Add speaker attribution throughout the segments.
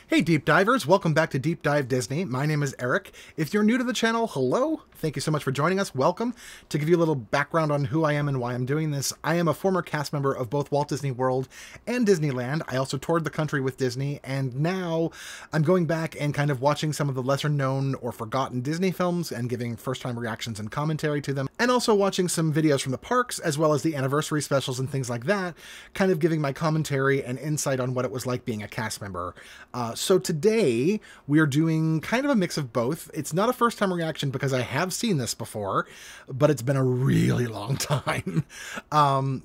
Speaker 1: Hey Deep Divers, welcome back to Deep Dive Disney. My name is Eric. If you're new to the channel, hello. Thank you so much for joining us. Welcome. To give you a little background on who I am and why I'm doing this, I am a former cast member of both Walt Disney World and Disneyland. I also toured the country with Disney, and now I'm going back and kind of watching some of the lesser known or forgotten Disney films and giving first-time reactions and commentary to them, and also watching some videos from the parks as well as the anniversary specials and things like that, kind of giving my commentary and insight on what it was like being a cast member. So today we are doing kind of a mix of both. It's not a first-time reaction because I have seen this before, but it's been a really long time.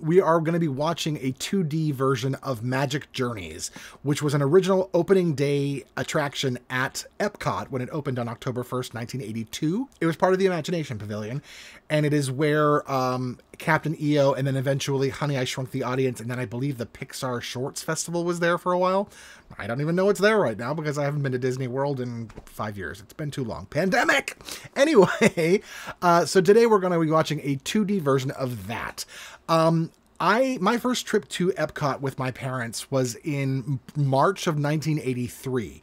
Speaker 1: We are going to be watching a 2D version of Magic Journeys, which was an original opening day attraction at EPCOT when it opened on October 1st, 1982. It was part of the Imagination Pavilion, and it is where Captain EO and then eventually Honey, I Shrunk the Audience, and then I believe the Pixar Shorts Festival was there for a while. I don't even know what's there right now because I haven't been to Disney World in 5 years. It's been too long. Pandemic! Anyway, so today we're going to be watching a 2D version of that. My first trip to Epcot with my parents was in March of 1983.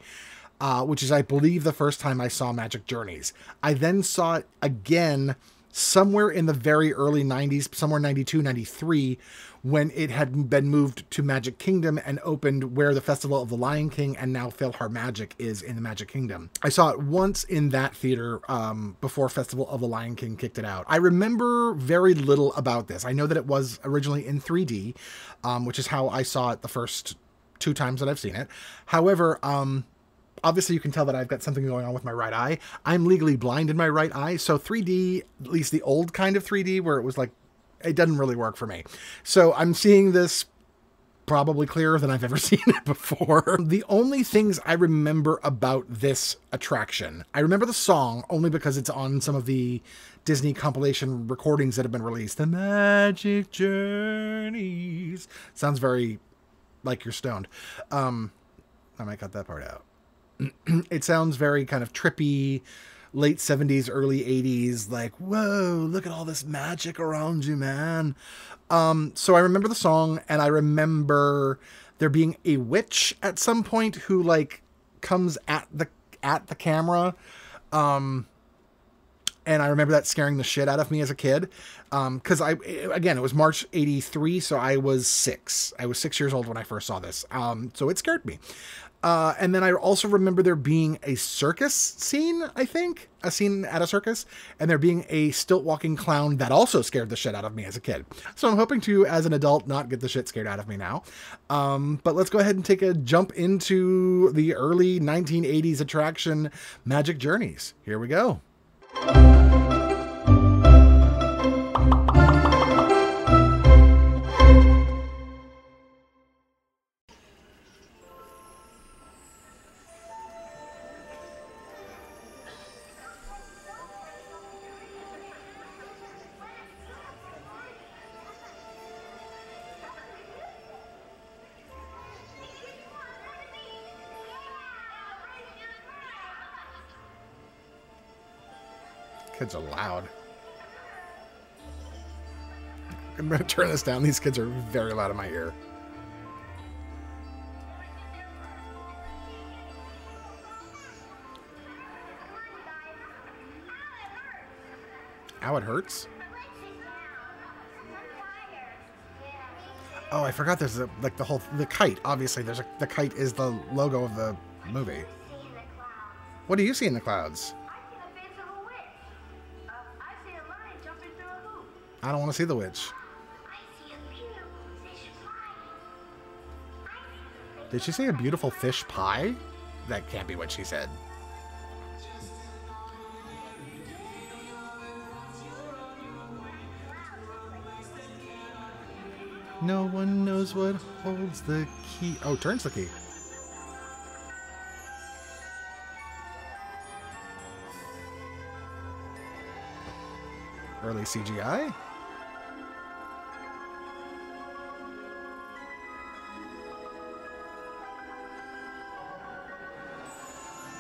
Speaker 1: Which is, I believe, the first time I saw Magic Journeys. I then saw it again somewhere in the very early 90s, somewhere 92, 93, when it had been moved to Magic Kingdom and opened where the Festival of the Lion King and now PhilharMagic is in the Magic Kingdom. I saw it once in that theater before Festival of the Lion King kicked it out. I remember very little about this. I know that it was originally in 3D, which is how I saw it the first 2 times that I've seen it. However, obviously, you can tell that I've got something going on with my right eye. I'm legally blind in my right eye, so 3D, at least the old kind of 3D, where it was like, it doesn't really work for me. So I'm seeing this probably clearer than I've ever seen it before. The only things I remember about this attraction, I remember the song only because it's on some of the Disney compilation recordings that have been released. The Magic Journeys. Sounds very like you're stoned. I might cut that part out. It sounds very kind of trippy, late 70s, early 80s, like, whoa, look at all this magic around you, man. So I remember the song, and I remember there being a witch at some point who, like, comes at the camera. And I remember that scaring the shit out of me as a kid. Because again, it was March 83, so I was 6. I was 6 years old when I first saw this. So it scared me. And then I also remember there being a circus scene, I think, a scene at a circus, and there being a stilt-walking clown that also scared the shit out of me as a kid. So I'm hoping to, as an adult, not get the shit scared out of me now. But let's go ahead and take a jump into the early 1980s attraction, Magic Journeys. Here we go. Kids are loud. I'm going to turn this down. These kids are very loud in my ear. Ow, it hurts. Oh, I forgot there's like the kite. Obviously, the kite is the logo of the movie. What do you see in the clouds? I don't want to see the witch. Did she say a beautiful fish pie? That can't be what she said. No one knows what holds the key. Oh, turns the key. Early CGI?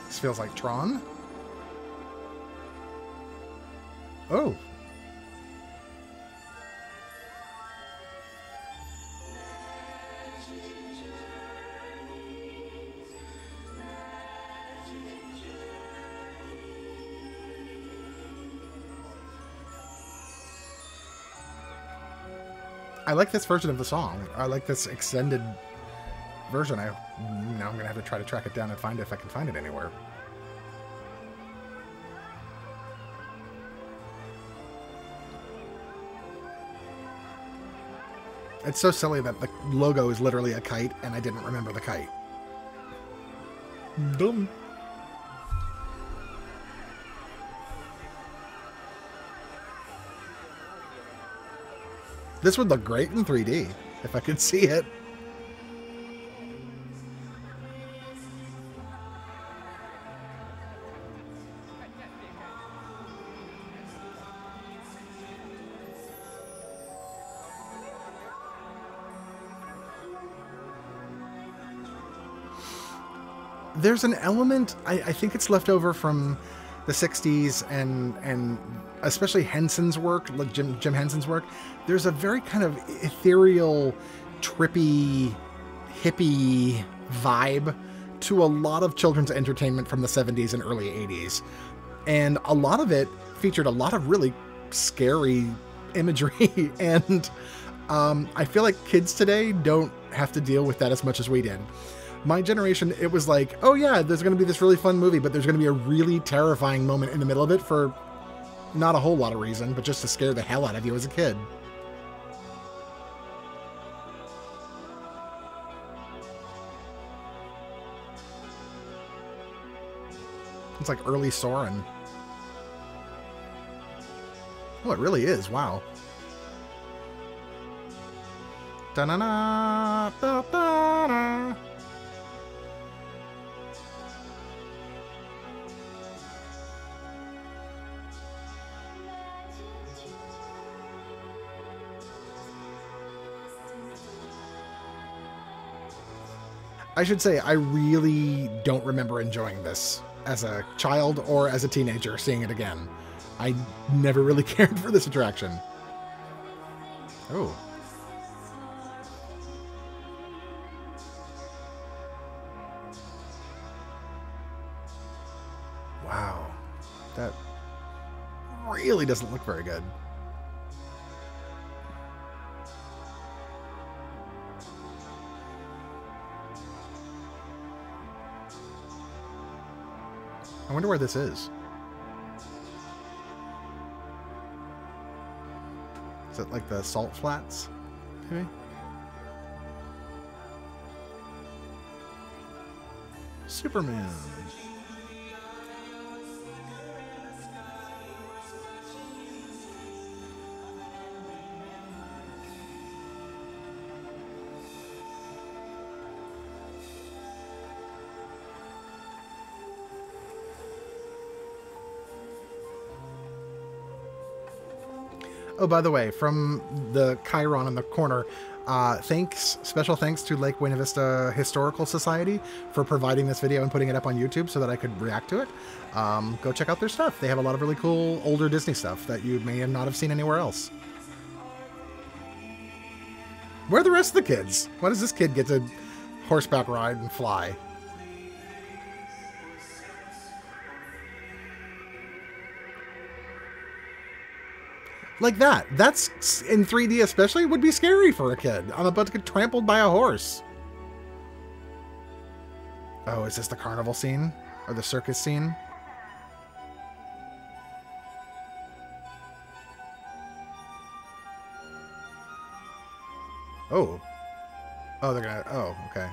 Speaker 1: This feels like Tron. Oh. I like this version of the song. I like this extended version. Now I'm going to have to try to track it down and find it if I can find it anywhere. It's so silly that the logo is literally a kite, and I didn't remember the kite. Dumb. This would look great in 3D, if I could see it. There's an element, I think it's left over from the 60s and especially Henson's work, like Jim Henson's work. There's a very kind of ethereal, trippy, hippie vibe to a lot of children's entertainment from the 70s and early 80s. And a lot of it featured a lot of really scary imagery. And I feel like kids today don't have to deal with that as much as we did. My generation, it was like, oh yeah, there's going to be this really fun movie, but there's going to be a really terrifying moment in the middle of it for not a whole lot of reason, but just to scare the hell out of you as a kid. It's like early Soren. Oh, it really is. Wow. Da-na-na, da-da-da. I should say, I really don't remember enjoying this as a child or as a teenager, seeing it again. I never really cared for this attraction. Oh. Wow. That really doesn't look very good. I wonder where this is. Is it like the salt flats? Maybe? Superman. Oh, by the way, from the Chiron in the corner, special thanks to Lake Buena Vista Historical Society for providing this video and putting it up on YouTube so that I could react to it. Go check out their stuff. They have a lot of really cool older Disney stuff that you may not have seen anywhere else. Where are the rest of the kids? Why does this kid get to horseback ride and fly? Like that. That's, in 3D especially, would be scary for a kid. I'm about to get trampled by a horse. Oh, is this the carnival scene? Or the circus scene? Oh. Oh, they're gonna... Oh, okay.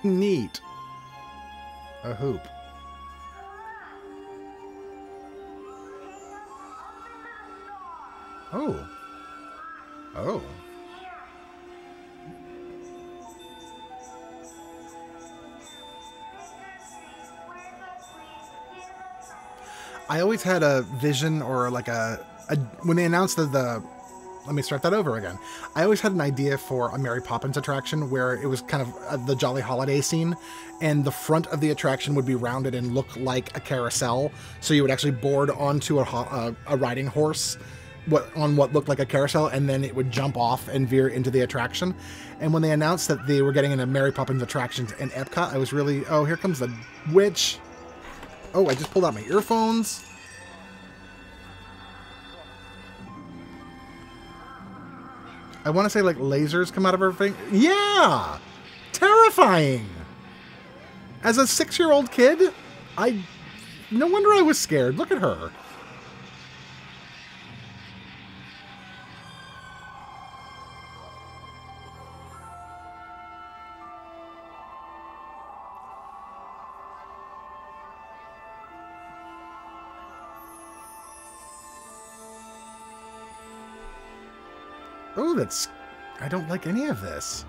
Speaker 1: Neat. A hoop. Oh. Oh. I always had a vision or like when they announced the let me start that over again. I always had an idea for a Mary Poppins attraction where it was kind of the Jolly Holiday scene, and the front of the attraction would be rounded and look like a carousel. So you would actually board onto a riding horse on what looked like a carousel, and then it would jump off and veer into the attraction. And when they announced that they were getting into Mary Poppins attractions in EPCOT, I was really, oh, here comes the witch. Oh, I just pulled out my earphones. I want to say, like, lasers come out of her finger. Yeah! Terrifying! As a 6-year-old kid, no wonder I was scared. Look at her. Oh, I don't like any of this.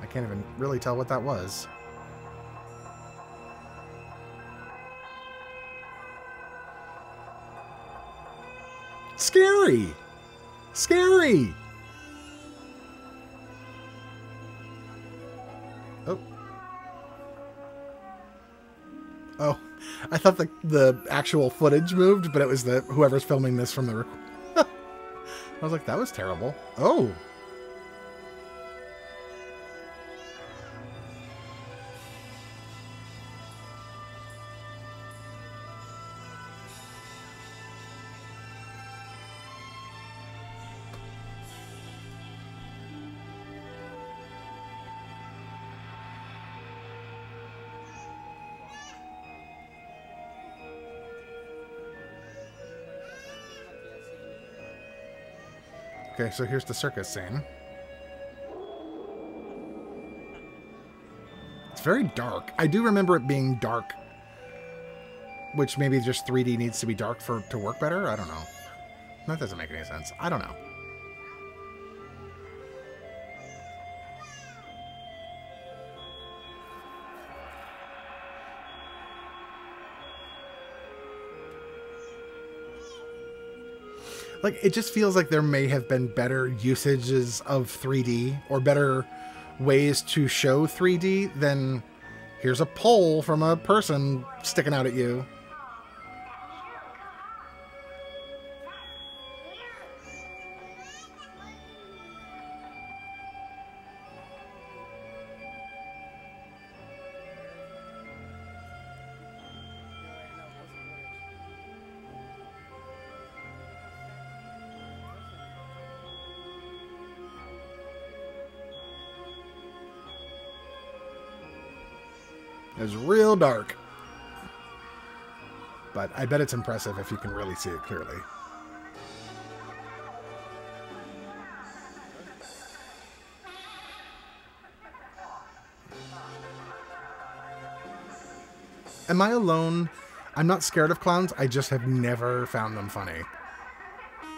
Speaker 1: I can't even really tell what that was. Scary! Scary! Oh. Oh. I thought the actual footage moved, but it was whoever's filming this from the I was like, that was terrible. Oh. Okay, so here's the circus scene. It's very dark. I do remember it being dark, which maybe just 3D needs to be dark to work better. I don't know. That doesn't make any sense. I don't know. Like, it just feels like there may have been better usages of 3D or better ways to show 3D than here's a pole from a person sticking out at you. It was real dark. But I bet it's impressive if you can really see it clearly. Am I alone? I'm not scared of clowns. I just have never found them funny.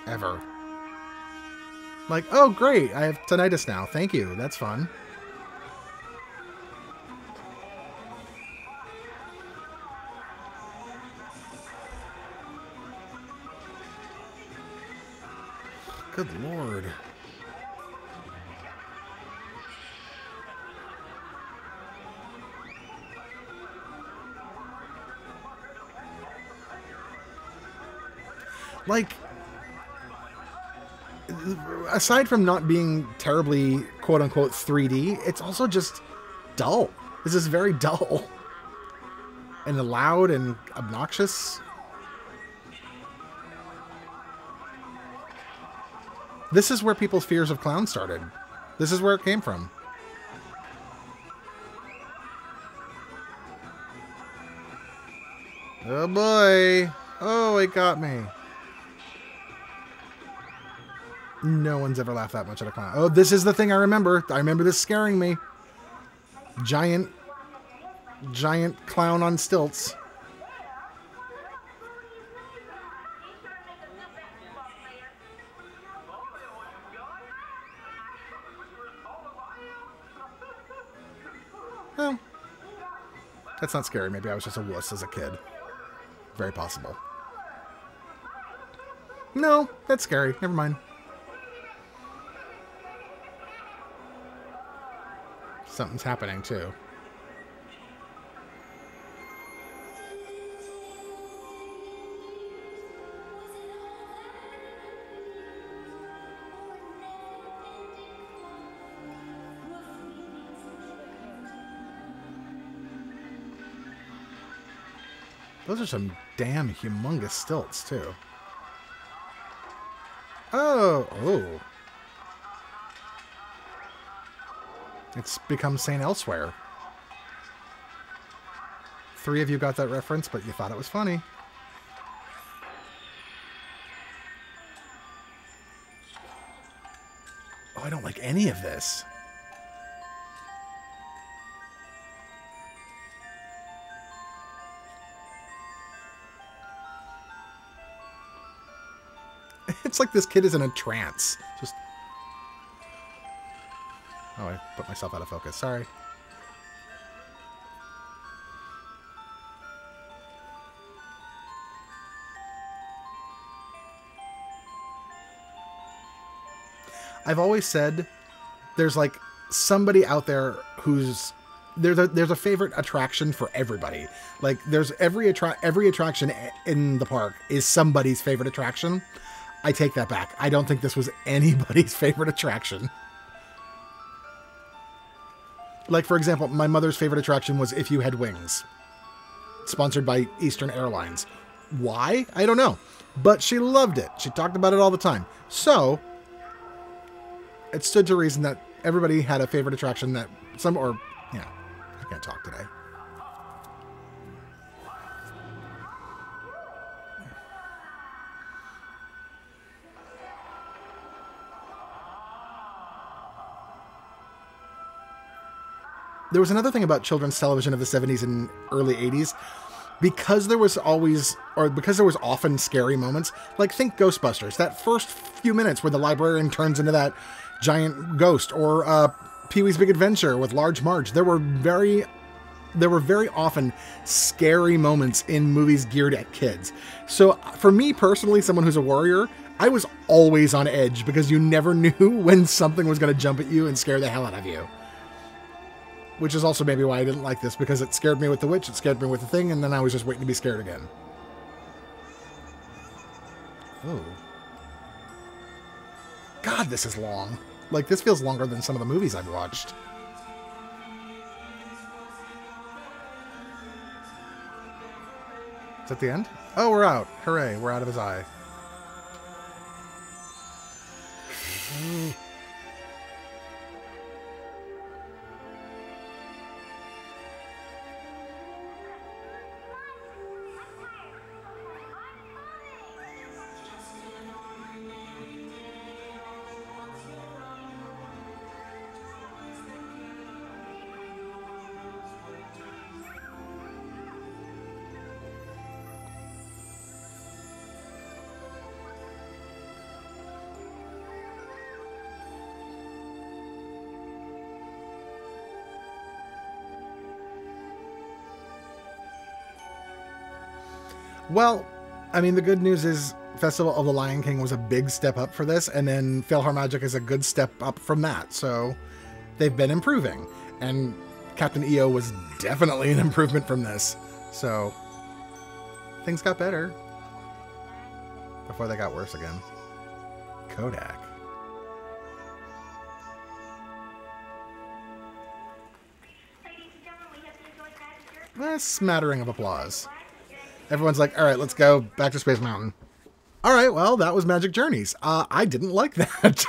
Speaker 1: Ever. Like, oh great, I have tinnitus now. Thank you. That's fun. Good Lord. Like, aside from not being terribly quote-unquote 3D, it's also just dull. This is very dull. And loud and obnoxious. This is where people's fears of clowns started. This is where it came from. Oh boy. Oh, it got me. No one's ever laughed that much at a clown. Oh, this is the thing I remember. I remember this scaring me. Giant clown on stilts. Well, that's not scary. Maybe I was just a wuss as a kid. very possible. No, that's scary. Never mind. Something's happening, too. Those are some damn humongous stilts, too. Oh, oh. It's become St. Elsewhere. 3 of you got that reference, but you thought it was funny. Oh, I don't like any of this. It's like this kid is in a trance. Just... Oh, I put myself out of focus. Sorry. I've always said there's like somebody out there who's... There's a favorite attraction for everybody. Like there's every attraction in the park is somebody's favorite attraction. I take that back. I don't think this was anybody's favorite attraction. Like, for example, my mother's favorite attraction was If You Had Wings, sponsored by Eastern Airlines. Why? I don't know. But she loved it. She talked about it all the time. So, it stood to reason that everybody had a favorite attraction that yeah, I can't talk today. There was another thing about children's television of the 70s and early 80s. Because there was often scary moments, like think Ghostbusters, that first few minutes where the librarian turns into that giant ghost, or Pee-wee's Big Adventure with Large Marge. There were very often scary moments in movies geared at kids. So for me personally, someone who's a worrier, I was always on edge because you never knew when something was going to jump at you and scare the hell out of you. Which is also maybe why I didn't like this, because it scared me with the witch, it scared me with the thing, and then I was just waiting to be scared again. Oh. God, this is long. Like, this feels longer than some of the movies I've watched. Is that the end? Oh, we're out. Hooray, we're out of his eye. Well, I mean, the good news is Festival of the Lion King was a big step up for this, and then PhilharMagic is a good step up from that. So they've been improving, and Captain EO was definitely an improvement from this. So things got better before they got worse again. Kodak. A smattering of applause. Everyone's like, all right, let's go back to Space Mountain. All right, well, that was Magic Journeys. I didn't like that.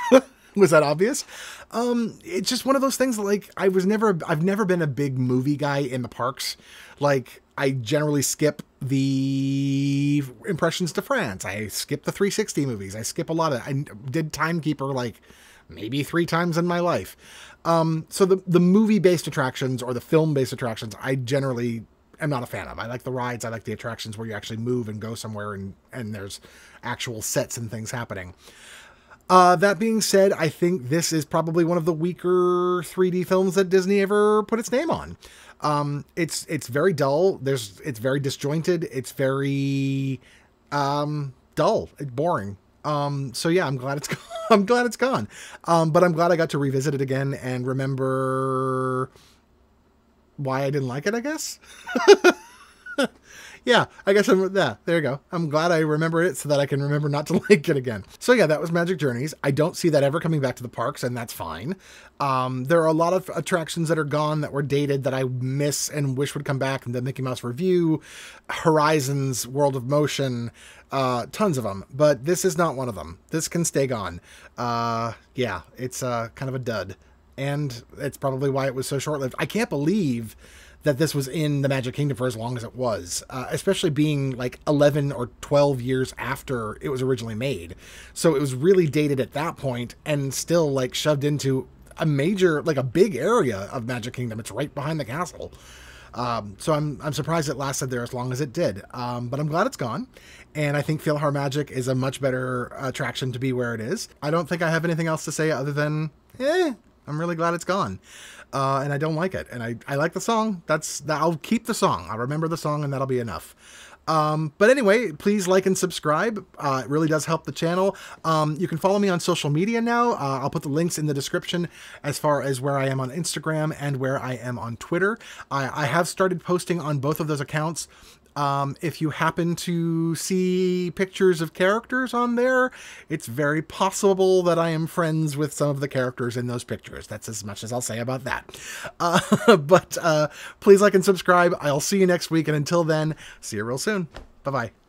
Speaker 1: Was that obvious? It's just one of those things, like, I've never been a big movie guy in the parks. Like, I generally skip the Impressions to France. I skip the 360 movies. I skip a lot of, I did Timekeeper like maybe 3 times in my life. So the movie-based attractions or the film-based attractions, I generally am not a fan of. I like the rides. I like the attractions where you actually move and go somewhere and there's actual sets and things happening. That being said, I think this is probably one of the weaker 3D films that Disney ever put its name on. It's very dull. It's very disjointed. It's very dull. It's boring. So yeah, I'm glad it's gone. I'm glad it's gone. But I'm glad I got to revisit it again and remember why I didn't like it, I guess. Yeah, I guess there you go. I'm glad I remember it so that I can remember not to like it again. So yeah, that was Magic Journeys. I don't see that ever coming back to the parks, and that's fine. There are a lot of attractions that are gone that were dated that I miss and wish would come back. The Mickey Mouse Review, Horizons, World of Motion, tons of them. But this is not one of them. This can stay gone. Yeah, it's kind of a dud. And it's probably why it was so short-lived. I can't believe that this was in the Magic Kingdom for as long as it was, especially being like 11 or 12 years after it was originally made. So it was really dated at that point and still like shoved into a major, like a big area of Magic Kingdom. It's right behind the castle. So I'm surprised it lasted there as long as it did. But I'm glad it's gone. And I think PhilharMagic is a much better attraction to be where it is. I don't think I have anything else to say other than, I'm really glad it's gone. And I don't like it. And I like the song. I'll keep the song. I'll remember the song and that'll be enough. But anyway, please like and subscribe. It really does help the channel. You can follow me on social media now. I'll put the links in the description as far as where I am on Instagram and where I am on Twitter. I have started posting on both of those accounts. If you happen to see pictures of characters on there, it's very possible that I am friends with some of the characters in those pictures. That's as much as I'll say about that. But please like and subscribe. I'll see you next week. And until then, see you real soon. Bye-bye.